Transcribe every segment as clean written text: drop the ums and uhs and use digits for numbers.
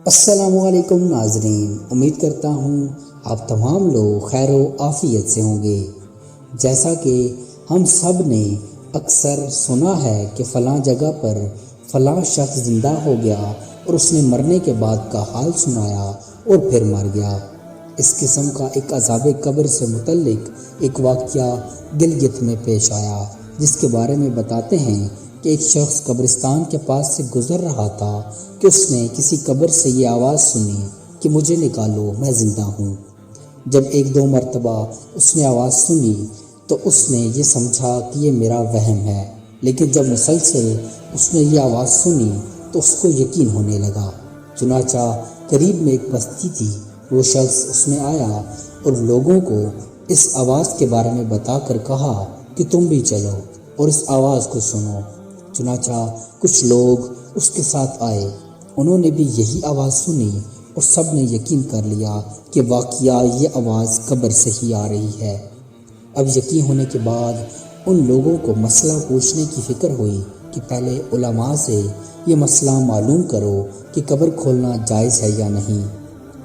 السلام علیکم ناظرین، امید کرتا ہوں آپ تمام لوگ خیر و عافیت سے ہوں گے۔ جیسا کہ ہم سب نے اکثر سنا ہے کہ فلاں جگہ پر فلاں شخص زندہ ہو گیا اور اس نے مرنے کے بعد کا حال سنایا اور پھر مر گیا۔ اس قسم کا ایک عذاب قبر سے متعلق ایک واقعہ گلگت میں پیش آیا، جس کے بارے میں بتاتے ہیں کہ ایک شخص قبرستان کے پاس سے گزر رہا تھا کہ اس نے کسی قبر سے یہ آواز سنی کہ مجھے نکالو، میں زندہ ہوں۔ جب ایک دو مرتبہ اس نے آواز سنی تو اس نے یہ سمجھا کہ یہ میرا وہم ہے، لیکن جب مسلسل اس نے یہ آواز سنی تو اس کو یقین ہونے لگا۔ چنانچہ قریب میں ایک بستی تھی، وہ شخص اس میں آیا اور لوگوں کو اس آواز کے بارے میں بتا کر کہا کہ تم بھی چلو اور اس آواز کو سنو۔ چنانچہ کچھ لوگ اس کے ساتھ آئے، انہوں نے بھی یہی آواز سنی اور سب نے یقین کر لیا کہ واقعہ یہ آواز قبر سے ہی آ رہی ہے۔ اب یقین ہونے کے بعد ان لوگوں کو مسئلہ پوچھنے کی فکر ہوئی کہ پہلے علماء سے یہ مسئلہ معلوم کرو کہ قبر کھولنا جائز ہے یا نہیں۔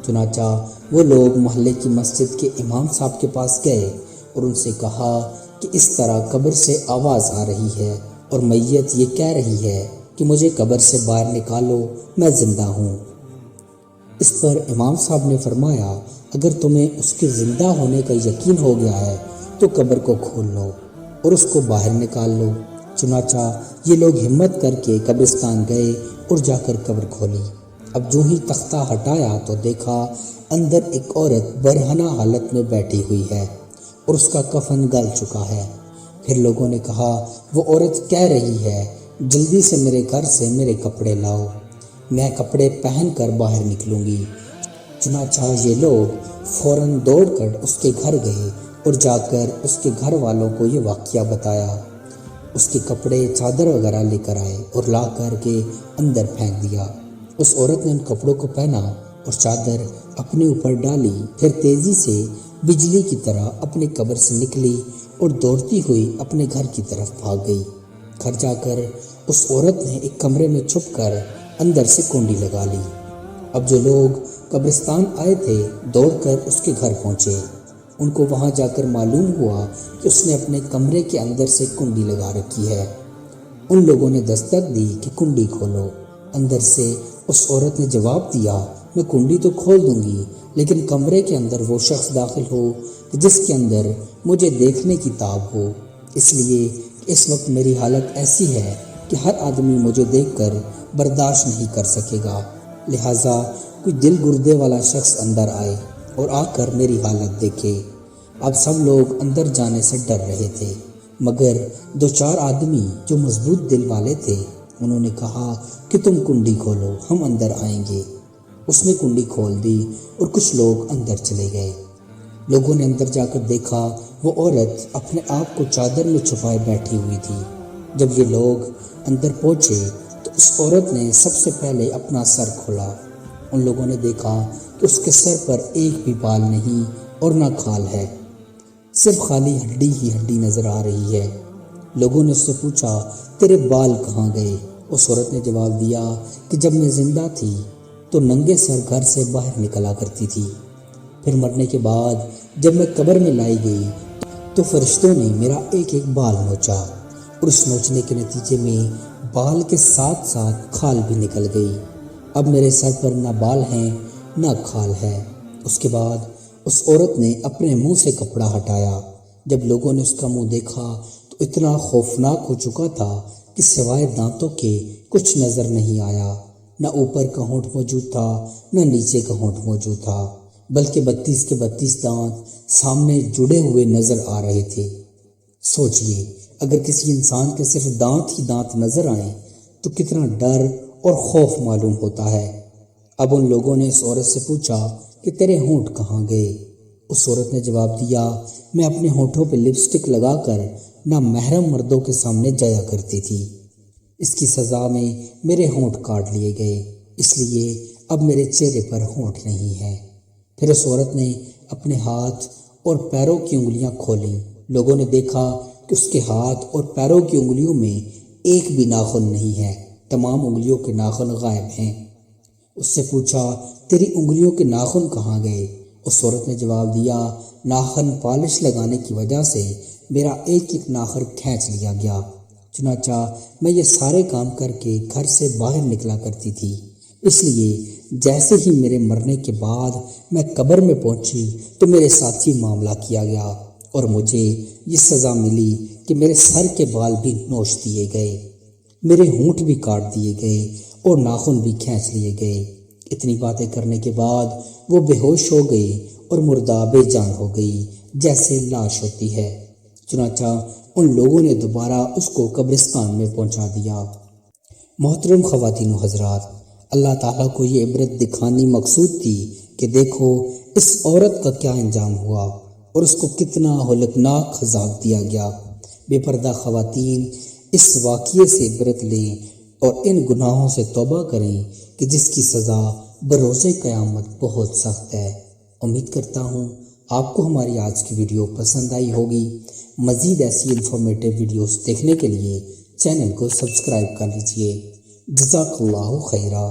چنانچہ وہ لوگ محلے کی مسجد کے امام صاحب کے پاس گئے اور ان سے کہا کہ اس طرح قبر سے آواز آ رہی ہے اور میت یہ کہہ رہی ہے کہ مجھے قبر سے باہر نکالو، میں زندہ ہوں۔ اس پر امام صاحب نے فرمایا، اگر تمہیں اس کے زندہ ہونے کا یقین ہو گیا ہے تو قبر کو کھول لو اور اس کو باہر نکال لو۔ چنانچہ یہ لوگ ہمت کر کے قبرستان گئے اور جا کر قبر کھولی۔ اب جو ہی تختہ ہٹایا تو دیکھا اندر ایک عورت برہنہ حالت میں بیٹھی ہوئی ہے اور اس کا کفن گل چکا ہے۔ پھر لوگوں نے کہا، وہ عورت کہہ رہی ہے جلدی سے میرے گھر سے میرے کپڑے لاؤ، میں کپڑے پہن کر باہر نکلوں گی۔ چنانچہ یہ لوگ فوراً دوڑ کر اس کے گھر گئے اور جا کر اس کے گھر والوں کو یہ واقعہ بتایا۔ اس کے کپڑے چادر وغیرہ لے کر آئے اور لا کر کے اندر پھینک دیا۔ اس عورت نے ان کپڑوں کو پہنا اور چادر اپنے اوپر ڈالی، پھر تیزی سے بجلی کی طرح اپنی قبر سے نکلی اور دوڑتی ہوئی اپنے گھر کی طرف بھاگ گئی۔ گھر جا کر اس عورت نے ایک کمرے میں چھپ کر اندر سے کنڈی لگا لی۔ اب جو لوگ قبرستان آئے تھے دوڑ کر اس کے گھر پہنچے۔ ان کو وہاں جا کر معلوم ہوا کہ اس نے اپنے کمرے کے اندر سے کنڈی لگا رکھی ہے۔ ان لوگوں نے دستک دی کہ کنڈی کھولو۔ اندر سے اس عورت نے جواب دیا، میں کنڈی تو کھول دوں گی، لیکن کمرے کے اندر وہ شخص داخل ہو جس کے اندر مجھے دیکھنے کی تاب ہو، اس لیے کہ اس وقت میری حالت ایسی ہے کہ ہر آدمی مجھے دیکھ کر برداشت نہیں کر سکے گا، لہٰذا کوئی دل گردے والا شخص اندر آئے اور آ کر میری حالت دیکھے۔ اب سب لوگ اندر جانے سے ڈر رہے تھے، مگر دو چار آدمی جو مضبوط دل والے تھے انہوں نے کہا کہ تم کنڈی کھولو، ہم اندر آئیں گے۔ اس نے کنڈی کھول دی اور کچھ لوگ اندر چلے گئے۔ لوگوں نے اندر جا کر دیکھا وہ عورت اپنے آپ کو چادر میں چھپائے بیٹھی ہوئی تھی۔ جب یہ لوگ اندر پہنچے تو اس عورت نے سب سے پہلے اپنا سر کھولا۔ ان لوگوں نے دیکھا کہ اس کے سر پر ایک بھی بال نہیں اور نہ کھال ہے، صرف خالی ہڈی ہی ہڈی نظر آ رہی ہے۔ لوگوں نے اس سے پوچھا، تیرے بال کہاں گئے؟ اس عورت نے جواب دیا کہ جب میں زندہ تھی تو ننگے سر گھر سے باہر نکلا کرتی تھی، پھر مرنے کے بعد جب میں قبر میں لائی گئی تو فرشتوں نے میرا ایک ایک بال نوچا اور اس نوچنے کے نتیجے میں بال کے ساتھ ساتھ کھال بھی نکل گئی۔ اب میرے سر پر نہ بال ہیں نہ کھال ہے۔ اس کے بعد اس عورت نے اپنے منہ سے کپڑا ہٹایا۔ جب لوگوں نے اس کا منہ دیکھا تو اتنا خوفناک ہو چکا تھا کہ سوائے دانتوں کے کچھ نظر نہیں آیا، نہ اوپر کا ہونٹ موجود تھا نہ نیچے کا ہونٹ موجود تھا، بلکہ 32 کے 32 دانت سامنے جڑے ہوئے نظر آ رہے تھے۔ سوچئے اگر کسی انسان کے صرف دانت ہی دانت نظر آئیں تو کتنا ڈر اور خوف معلوم ہوتا ہے۔ اب ان لوگوں نے اس عورت سے پوچھا کہ تیرے ہونٹ کہاں گئے؟ اس عورت نے جواب دیا، میں اپنے ہونٹوں پہ لپسٹک لگا کر نامحرم مردوں کے سامنے جایا کرتی تھی، اس کی سزا میں میرے ہونٹ کاٹ لیے گئے، اس لیے اب میرے چہرے پر ہونٹ نہیں ہے۔ پھر اس عورت نے اپنے ہاتھ اور پیروں کی انگلیاں کھولیں۔ لوگوں نے دیکھا کہ اس کے ہاتھ اور پیروں کی انگلیوں میں ایک بھی ناخن نہیں ہے، تمام انگلیوں کے ناخن غائب ہیں۔ اس سے پوچھا تیری انگلیوں کے ناخن کہاں گئے؟ اس عورت نے جواب دیا ناخن پالش لگانے کی وجہ سے میرا ایک ایک ناخن کھینچ لیا گیا، چنانچہ میں یہ سارے کام کر کے گھر سے باہر نکلا کرتی تھی، اس لیے جیسے ہی میرے مرنے کے بعد میں قبر میں پہنچی تو میرے ساتھ ہی معاملہ کیا گیا اور مجھے یہ سزا ملی کہ میرے سر کے بال بھی نوچ دیے گئے، میرے ہونٹ بھی کاٹ دیے گئے اور ناخن بھی کھینچ لیے گئے۔ اتنی باتیں کرنے کے بعد وہ بے ہوش ہو گئی اور مردہ بے جان ہو گئی جیسے لاش ہوتی ہے، چنانچہ ان لوگوں نے دوبارہ اس کو قبرستان میں پہنچا دیا۔ محترم خواتین و حضرات، اللہ تعالیٰ کو یہ عبرت دکھانی مقصود تھی کہ دیکھو اس عورت کا کیا انجام ہوا اور اس کو کتنا ہولناک عذاب دیا گیا۔ بے پردہ خواتین اس واقعے سے عبرت لیں اور ان گناہوں سے توبہ کریں کہ جس کی سزا بروز قیامت بہت سخت ہے۔ امید کرتا ہوں آپ کو ہماری آج کی ویڈیو پسند آئی ہوگی۔ مزید ایسی انفارمیٹیو ویڈیوز دیکھنے کے لیے چینل کو سبسکرائب کر لیجیے۔ جزاک اللہ خیرہ۔